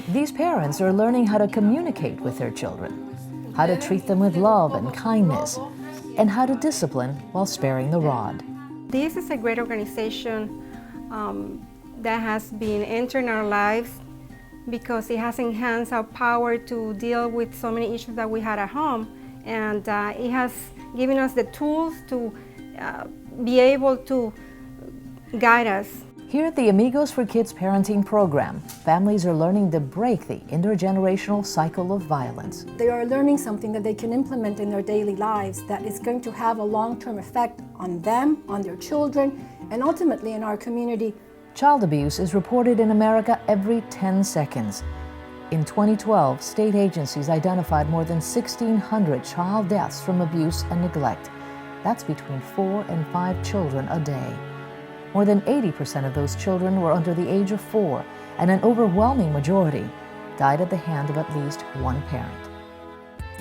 These parents are learning how to communicate with their children, how to treat them with love and kindness, and how to discipline while sparing the rod. This is a great organization that has been entering our lives because it has enhanced our power to deal with so many issues that we had at home, and it has given us the tools to be able to guide us. Here at the Amigos for Kids parenting program, families are learning to break the intergenerational cycle of violence. They are learning something that they can implement in their daily lives that is going to have a long-term effect on them, on their children, and ultimately in our community. Child abuse is reported in America every 10 seconds. In 2012, state agencies identified more than 1,600 child deaths from abuse and neglect. That's between 4 and 5 children a day. More than 80% of those children were under the age of 4, and an overwhelming majority died at the hand of at least one parent.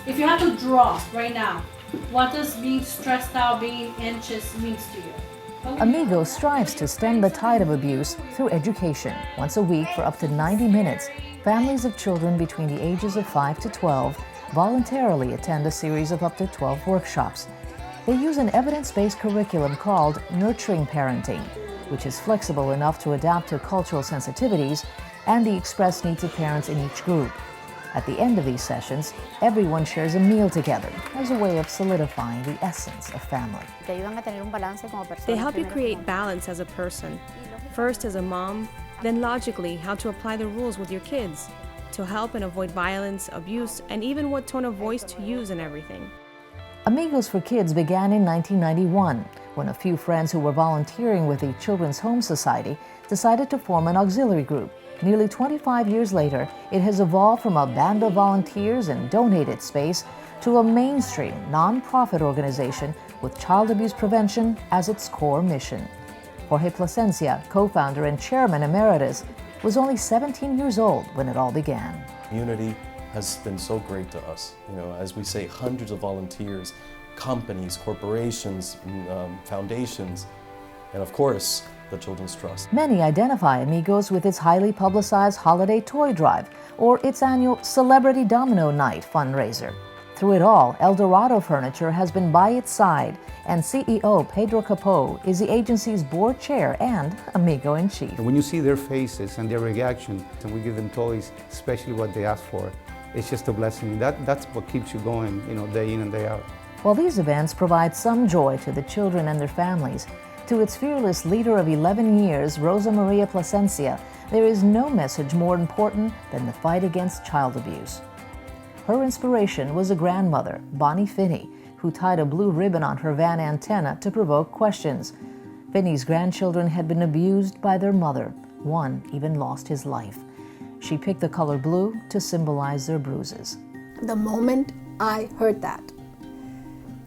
If you have to draw right now, what does being stressed out, being anxious means to you? Amigos strives to stem the tide of abuse through education. Once a week for up to 90 minutes, families of children between the ages of 5 to 12 voluntarily attend a series of up to 12 workshops. They use an evidence-based curriculum called Nurturing Parenting, which is flexible enough to adapt to cultural sensitivities and the expressed needs of parents in each group. At the end of these sessions, everyone shares a meal together as a way of solidifying the essence of family. They help you create balance as a person, first as a mom, then logically how to apply the rules with your kids, to help and avoid violence, abuse, and even what tone of voice to use and everything. Amigos for Kids began in 1991 when a few friends who were volunteering with the Children's Home Society decided to form an auxiliary group. Nearly 25 years later, it has evolved from a band of volunteers and donated space to a mainstream nonprofit organization with child abuse prevention as its core mission. Jorge Placencia, co-founder and chairman emeritus, was only 17 years old when it all began. Community has been so great to us. You know, as we say, hundreds of volunteers, companies, corporations, foundations, and of course, the Children's Trust. Many identify Amigos with its highly publicized holiday toy drive or its annual Celebrity Domino Night fundraiser. Through it all, Dorado Furniture has been by its side, and CEO Pedro Capó is the agency's board chair and Amigo-in-Chief. When you see their faces and their reaction, and we give them toys, especially what they ask for, it's just a blessing. That's what keeps you going, you know, day in and day out. While these events provide some joy to the children and their families, to its fearless leader of 11 years, Rosa Placencia, there is no message more important than the fight against child abuse. Her inspiration was a grandmother, Bonnie Finney, who tied a blue ribbon on her van antenna to provoke questions. Finney's grandchildren had been abused by their mother. One even lost his life. She picked the color blue to symbolize their bruises. The moment I heard that,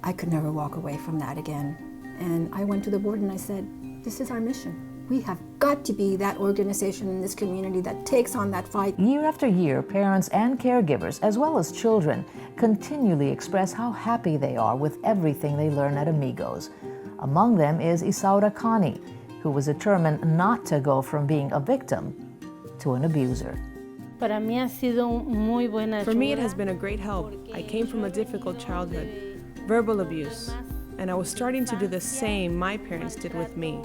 I could never walk away from that again. And I went to the board and I said, this is our mission. We have got to be that organization in this community that takes on that fight. Year after year, parents and caregivers, as well as children, continually express how happy they are with everything they learn at Amigos. Among them is Isaura Kani, who was determined not to go from being a victim to an abuser. For me, it has been a great help. I came from a difficult childhood, verbal abuse, and I was starting to do the same my parents did with me.